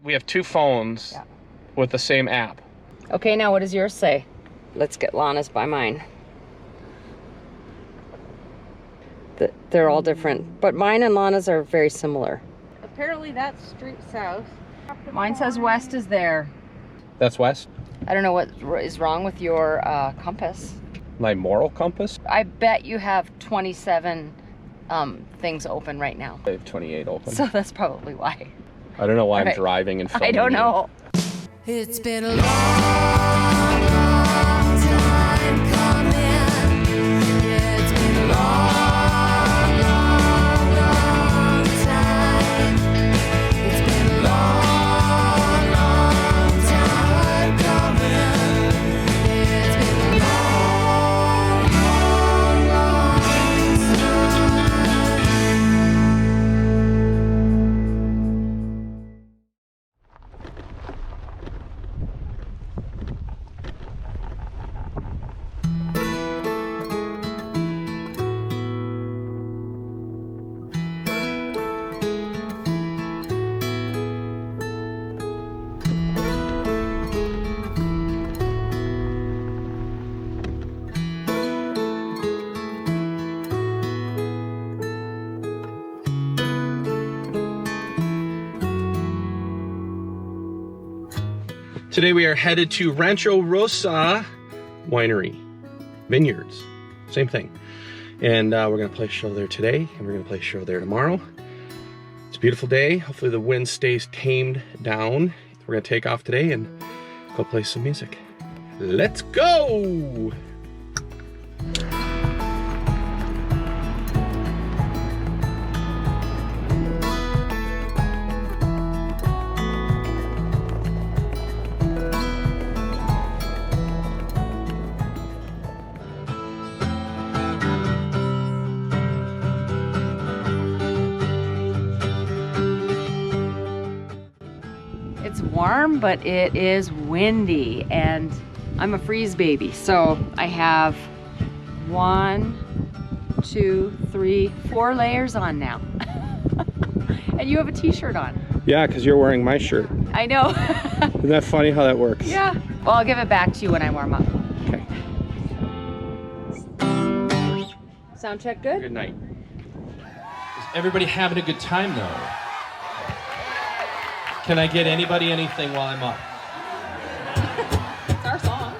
We have two phones with the same app. Okay, now what does yours say? Let's get Lana's by mine. They're all different, but mine and Lana's are very similar. Apparently that's street south. Mine says west is there. That's west? I don't know what is wrong with your compass. My moral compass? I bet you have 27 things open right now. I have 28 open. So that's probably why. I don't know why I'm driving and filming. I don't know. It's been a long, long time coming. Yeah, it's been a long, long, long time. It's been a long, long time coming. Yeah, it's been a long, long, Today we are headed to Rancho Rosa Winery. Vineyards. Same thing. And we're going to play a show there today, and we're going to play a show there tomorrow. It's a beautiful day. Hopefully the wind stays tamed down. We're going to take off today and go play some music. Let's go! It's warm, but it is windy, and I'm a freeze baby. So I have 1, 2, 3, 4 layers on now. And you have a t-shirt on. Yeah, because you're wearing my shirt. I know. Isn't that funny how that works? Yeah. Well, I'll give it back to you when I warm up. Okay. Sound check good? Good night. Is everybody having a good time though? Can I get anybody anything while I'm up? It's our song.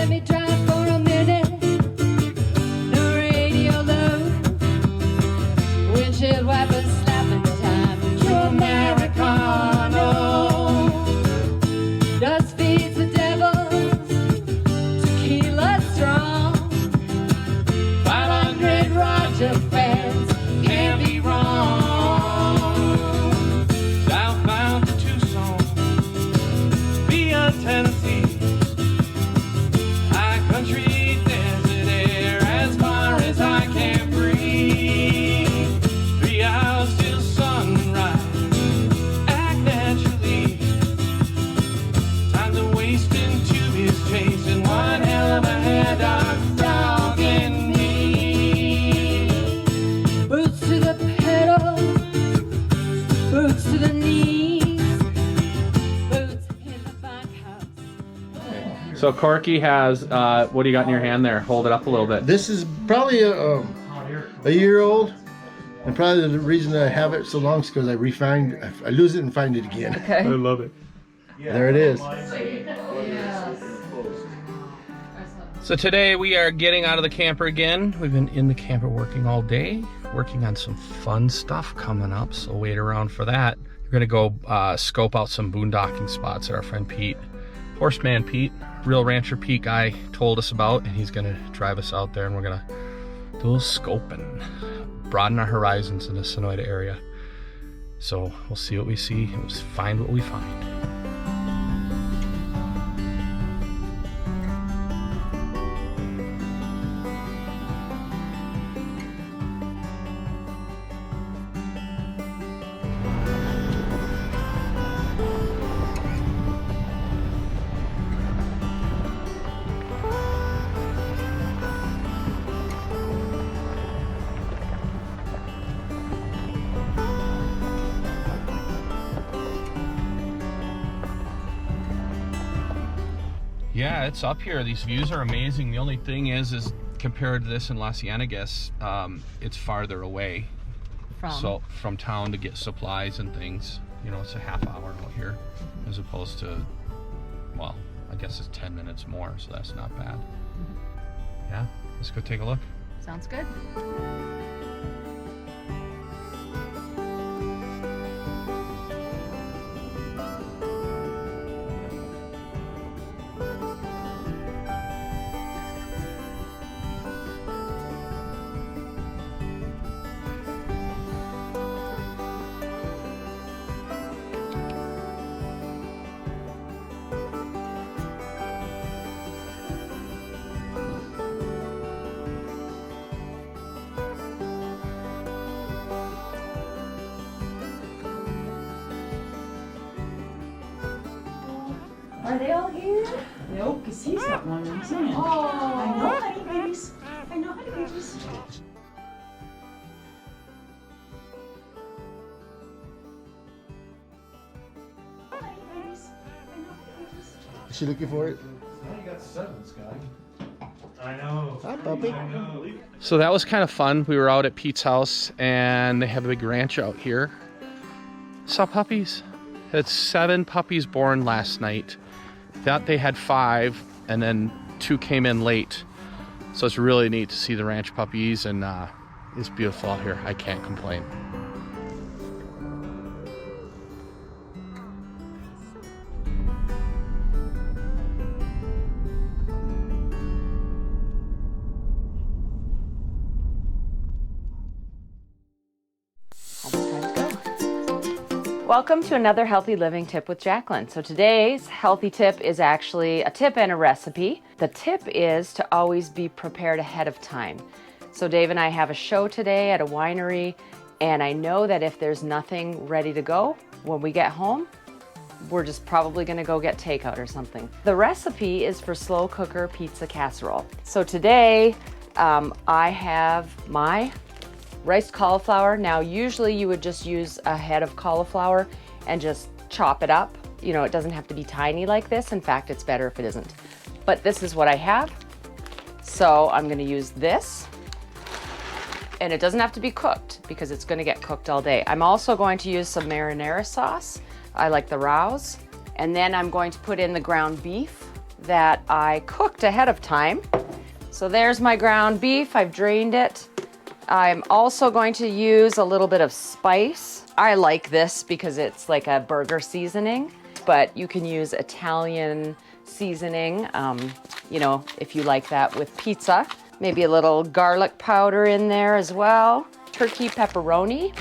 let me try for a minute. No radio low. Windshield wipers slapping time. True Americano. Dust feeds the devil. Tequila strong. 500 Roger fans can't be wrong. Southbound to Tucson, via Tennessee. High country, desert air, as far as I can breathe. 3 hours till sunrise, act naturally. Time to waste into his chasing one hell of a hair dog, dog in me. Boots to the pedal. Boots to the knees. Boots in the bunkhouse. So Corky has, what do you got in your hand there? Hold it up a little bit. This is probably a year old, and probably the reason I have it so long is because I lose it and find it again. I love it. There it is. So today we are getting out of the camper again. We've been in the camper working all day, working on some fun stuff coming up, so wait around for that. We're gonna go scope out some boondocking spots that our friend Pete, Horseman Pete, Real Rancher Pete guy, told us about, and he's gonna drive us out there and we're gonna do a little scoping, broaden our horizons in the Sonoyta area. So we'll see what we see and we'll find what we find. Yeah, it's up here. These views are amazing. The only thing is compared to this in La Ciennegas, it's farther away. From town to get supplies and things. You know, it's a half hour out here as opposed to, well, I guess it's 10 minutes more, so that's not bad. Yeah, let's go take a look. Sounds good. Are they all here? No, because he's got one, isn't it? Oh, I know, honey babies. I know, honey babies. Honey babies. I know, honey babies. Is she looking for it? Now you got 7, Scott. I know. Hi, puppy. I know. So that was kind of fun. We were out at Pete's house and they have a big ranch out here. Saw puppies. Had 7 puppies born last night. Thought they had 5 and then 2 came in late. So it's really neat to see the ranch puppies and it's beautiful out here. I can't complain. Welcome to another healthy living tip with Jacqueline. So today's healthy tip is actually a tip and a recipe. The tip is to always be prepared ahead of time. So Dave and I have a show today at a winery, and I know that if there's nothing ready to go when we get home, we're just probably gonna go get takeout or something. The recipe is for slow cooker pizza casserole. So today I have my riced cauliflower. Now, usually you would just use a head of cauliflower and just chop it up. You know, it doesn't have to be tiny like this. In fact, it's better if it isn't. But this is what I have. So I'm gonna use this. And it doesn't have to be cooked because it's gonna get cooked all day. I'm also going to use some marinara sauce. I like the Rouse. And then I'm going to put in the ground beef that I cooked ahead of time. So there's my ground beef. I've drained it. I'm also going to use a little bit of spice. I like this because it's like a burger seasoning, but you can use Italian seasoning, you know, if you like that with pizza. Maybe a little garlic powder in there as well. Turkey pepperoni.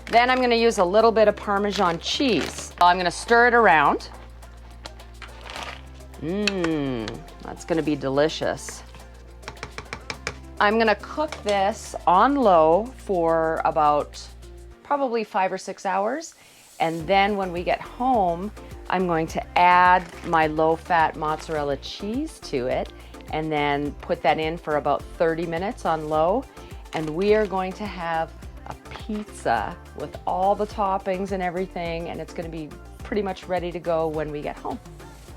Then I'm gonna use a little bit of Parmesan cheese. I'm gonna stir it around. That's gonna be delicious. I'm gonna cook this on low for about probably 5 or 6 hours. And then when we get home, I'm going to add my low-fat mozzarella cheese to it and then put that in for about 30 minutes on low. And we are going to have a pizza with all the toppings and everything, and it's gonna be pretty much ready to go when we get home.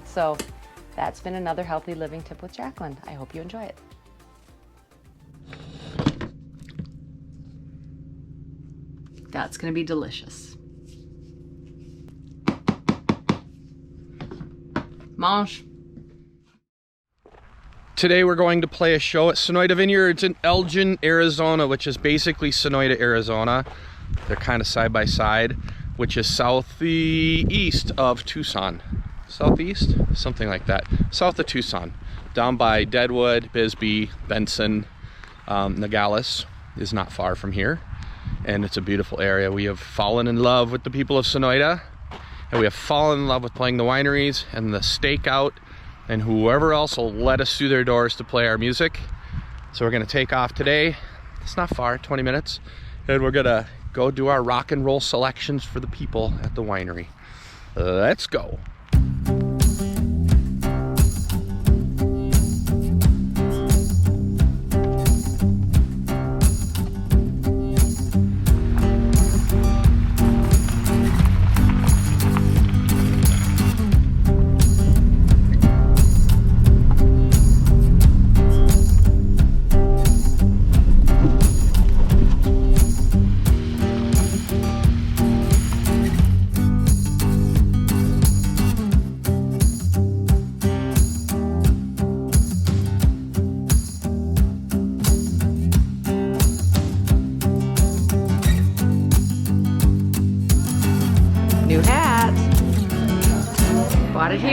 So that's been another healthy living tip with Jacqueline. I hope you enjoy it. That's gonna be delicious. Mange. Today we're going to play a show at Sonoyta Vineyards in Elgin, Arizona, which is basically Sonoyta, Arizona. They're kind of side by side, which is southeast of Tucson. Southeast? Something like that. South of Tucson. Down by Deadwood, Bisbee, Benson, Nogales is not far from here. And it's a beautiful area. We have fallen in love with the people of Sonoyta, and we have fallen in love with playing the wineries and the stakeout and whoever else will let us through their doors to play our music. So we're gonna take off today. It's not far, 20 minutes. And we're gonna go do our rock and roll selections for the people at the winery. Let's go.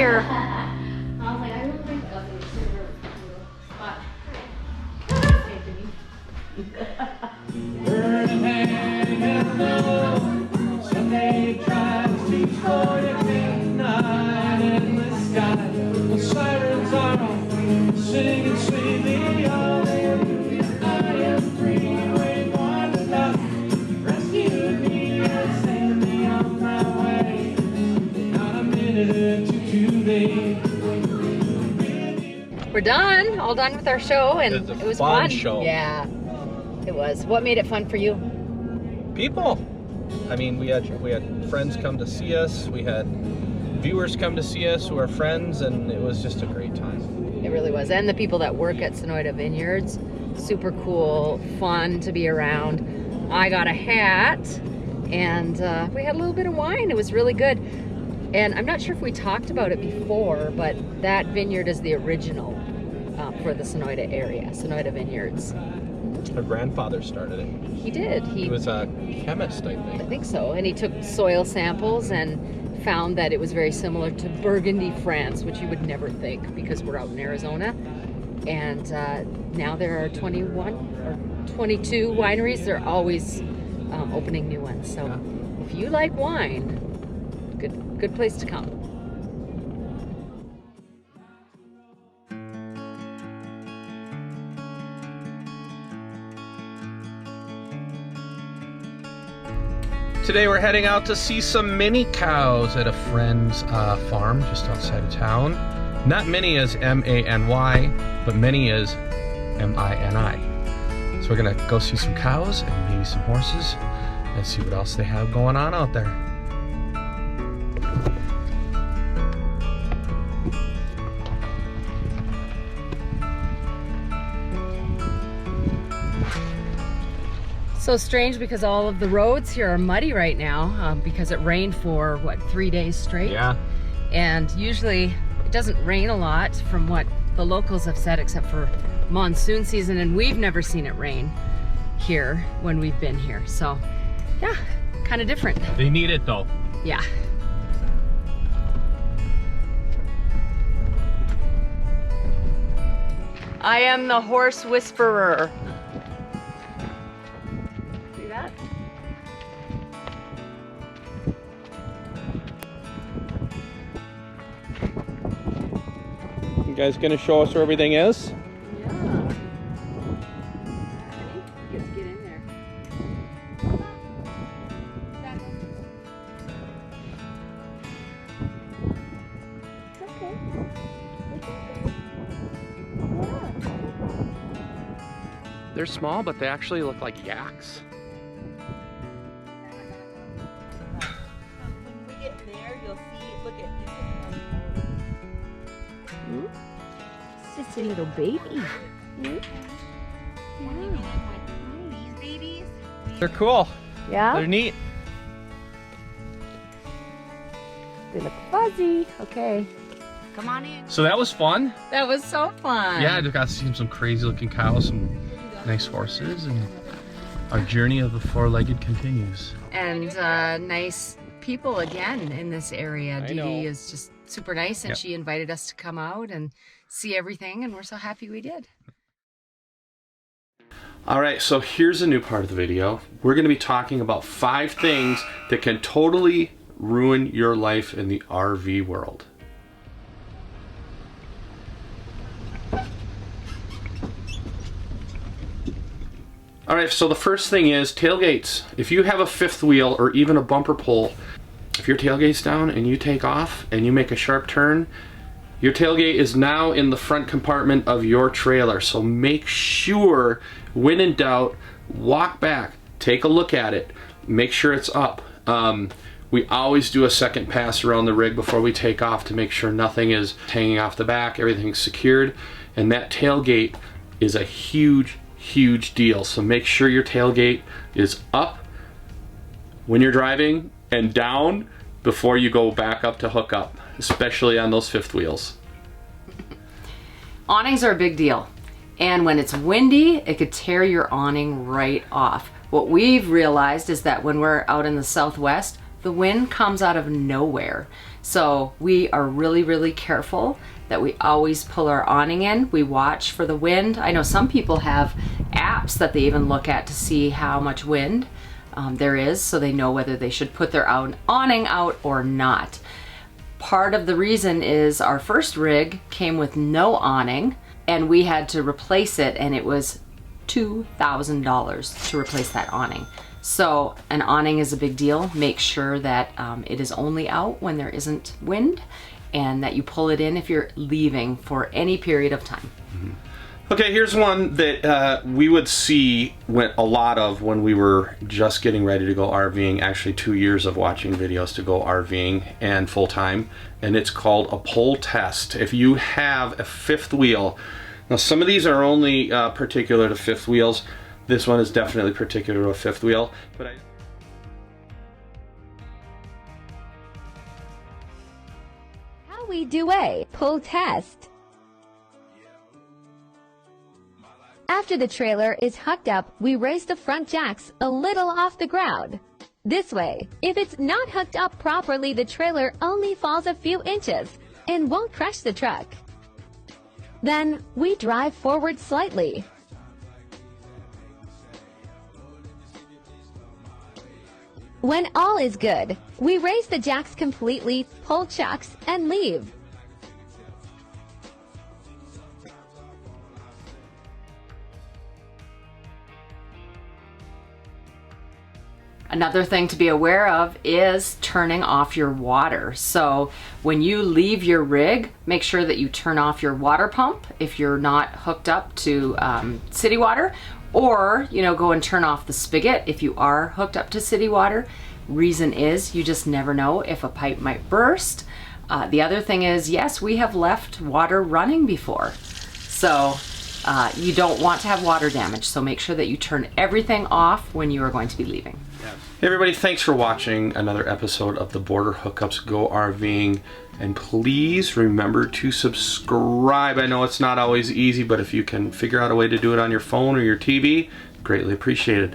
here. I was like, I don't think of it. Spot. Sunday tries to destroy a midnight in the sky. The sirens are on, singing sweetly, hallelujah. I am free, wait for the love. Rescued me and sent me on my way. Not a minute too late. We're done. All done with our show, and It was a it was fun fun. show. Yeah, it was. What made it fun for you? People. I mean, we had friends come to see us. We had viewers come to see us who are friends, and it was just a great time. It really was. And the people that work at Sonoyta Vineyards, super cool, fun to be around. I got a hat, and we had a little bit of wine. It was really good. And I'm not sure if we talked about it before, but that vineyard is the original for the Sonoyta area, Sonoyta Vineyards. My grandfather started it. He did. He was a chemist, I I think. think so. And he took soil samples and found that it was very similar to Burgundy, France, which you would never think because we're out in Arizona. And now there are 21 or 22 wineries. They're always opening new ones. So if you like wine, good place to come. Today we're heading out to see some mini cows at a friend's farm just outside of town. Not many as M-A-N-Y, but many as M-I-N-I. So we're gonna go see some cows and maybe some horses and see what else they have going on out there. So strange because all of the roads here are muddy right now because it rained for, what, 3 days straight? Yeah. And usually it doesn't rain a lot from what the locals have said except for monsoon season, and we've never seen it rain here when we've been here. So yeah, kind of different. They need it though. Yeah. I am the horse whisperer. See that? You guys gonna show us where everything is? Yeah. Get to get in there. It's okay. It's okay. Yeah. They're small, but they actually look like yaks. When we get there, you'll see, look at It's just a little baby. these babies. They're cool. Yeah? They're neat. They look fuzzy. Okay. Come on in. So that was fun. That was so fun. Yeah, I just got to see some crazy looking cows, some nice horses, and our journey of the four-legged continues. And nice people again in this area. I Dee know. Dee is just super nice, and Yep. she invited us to come out and see everything, and we're so happy we did. All right, so here's a new part of the video. We're going to be talking about 5 things that can totally ruin your life in the RV world. All right, so the first thing is tailgates. If you have a fifth wheel or even a bumper pull, if your tailgate's down and you take off and you make a sharp turn, your tailgate is now in the front compartment of your trailer. So make sure, when in doubt, walk back, take a look at it, make sure it's up. We always do a second pass around the rig before we take off to make sure nothing is hanging off the back, everything's secured. And that tailgate is a huge deal. So make sure your tailgate is up when you're driving and down before you go back up to hook up, especially on those fifth wheels. Awnings are a big deal. And when it's windy, it could tear your awning right off. What we've realized is that when we're out in the Southwest, the wind comes out of nowhere. So we are really, really careful that we always pull our awning in. We watch for the wind. I know some people have apps that they even look at to see how much wind there is, so they know whether they should put their awning out or not. Part of the reason is our first rig came with no awning, and we had to replace it, and it was $2,000 to replace that awning. So an awning is a big deal. Make sure that it is only out when there isn't wind, and that you pull it in if you're leaving for any period of time. Okay, here's one that we would see a lot of when we were just getting ready to go RVing, actually 2 years of watching videos to go RVing and full time, and it's called a pull test. If you have a fifth wheel, now some of these are only particular to fifth wheels. This one is definitely particular to a fifth wheel, but How we do a pull test. After the trailer is hooked up, we raise the front jacks a little off the ground. This way, if it's not hooked up properly, the trailer only falls a few inches and won't crush the truck. Then we drive forward slightly. When all is good, we raise the jacks completely, pull chucks, and leave. Another thing to be aware of is turning off your water. So when you leave your rig, make sure that you turn off your water pump if you're not hooked up to city water, or go and turn off the spigot if you are hooked up to city water. Reason is you just never know if a pipe might burst. The other thing is, yes, we have left water running before. So you don't want to have water damage, so make sure that you turn everything off when you are going to be leaving. Hey everybody, thanks for watching another episode of the Border Hookups Go RVing, and please remember to subscribe. I know it's not always easy, but if you can figure out a way to do it on your phone or your TV, greatly appreciated.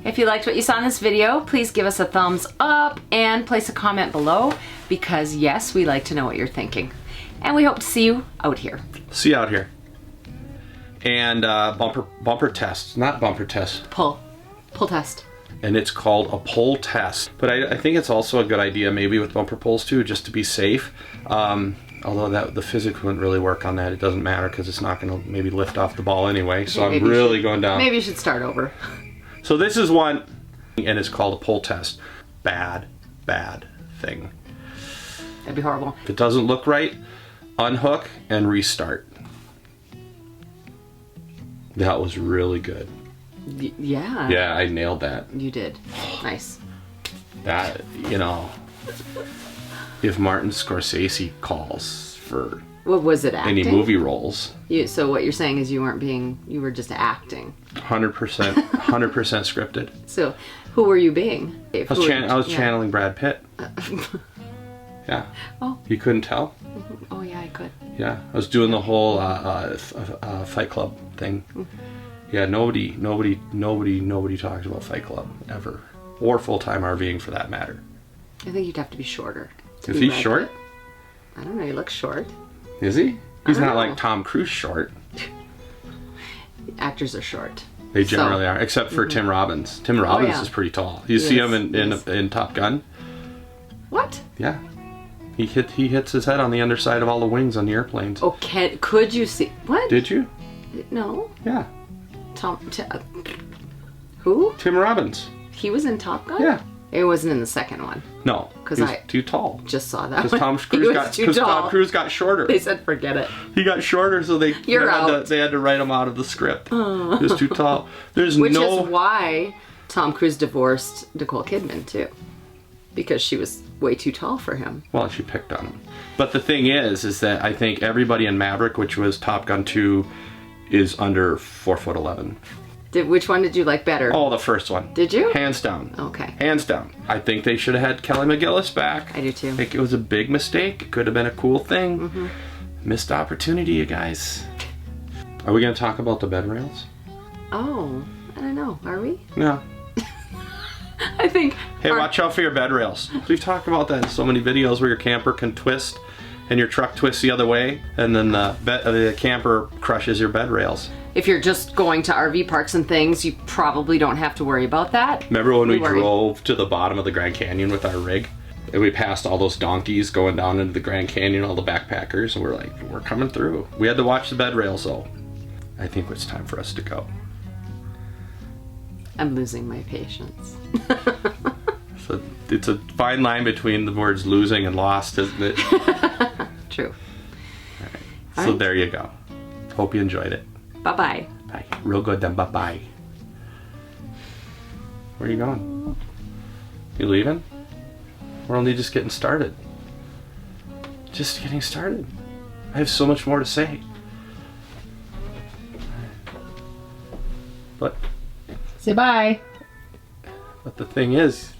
If you liked what you saw in this video, please give us a thumbs up and place a comment below, because yes, we like to know what you're thinking. And we hope to see you out here. See you out here. And bumper test, not bumper test. Pull test. And it's called a pull test. But I think it's also a good idea, maybe with bumper pulls too, just to be safe. Although the physics wouldn't really work on that. It doesn't matter because it's not going to maybe lift off the ball anyway. So I'm really going down. Maybe you should start over. So this is one, and it's called a pull test. Bad thing. That'd be horrible. If it doesn't look right, unhook and restart. That was really good. Yeah. Yeah, I nailed that. You did. Nice. That, if Martin Scorsese calls for What was it, acting? any movie roles. So what you're saying is you were just acting. 100% scripted. So who were you being? I was channeling Brad Pitt. Yeah. Oh. You couldn't tell? Oh yeah, I could. Yeah, I was doing the whole Fight Club thing. Yeah, nobody talks about Fight Club ever, or full-time RVing for that matter. I think you'd have to be shorter. Is he short? I don't know. He looks short. Is he? He's not know. like Tom Cruise short. Actors are short. They generally are, except for Tim Robbins. Tim Robbins is pretty tall. You see him in Top Gun? What? Yeah. He hits his head on the underside of all the wings on the airplanes. Oh, could you see? What? Did you? No. Yeah. Who? Tim Robbins. He was in Top Gun? Yeah. It wasn't in the second one. No, because he's too tall. Just saw that. Because Tom Cruise got shorter. They said forget it. He got shorter, so they had to write him out of the script. He was too tall. Which is why Tom Cruise divorced Nicole Kidman too, because she was way too tall for him. Well, she picked on him. But the thing is that I think everybody in Maverick, which was Top Gun 2, is under 4'11". Which one did you like better? Oh, the first one. Did you? Hands down. Okay. Hands down. I think they should have had Kelly McGillis back. I do too. I think it was a big mistake. It could have been a cool thing. Missed opportunity, you guys. Are we going to talk about the bed rails? Oh, I don't know. Are we? No. I think think. Hey, watch out for your bed rails. We've talked about that in so many videos where your camper can twist and your truck twists the other way, and then the camper crushes your bed rails. If you're just going to RV parks and things, you probably don't have to worry about that. Remember when we worry. drove to the bottom of the Grand Canyon with our rig? And we passed all those donkeys going down into the Grand Canyon, all the backpackers, and we're like, we're coming through. We had to watch the bed rails though. I think it's time for us to go. I'm losing my patience. So it's a fine line between the words losing and lost, isn't it? True. So Alright. there you go. Hope you enjoyed it. Bye-bye. Bye. Real good then, bye-bye. Where are you going? You leaving? We're only just getting started. Just getting started. I have so much more to say. Say bye. But the thing is,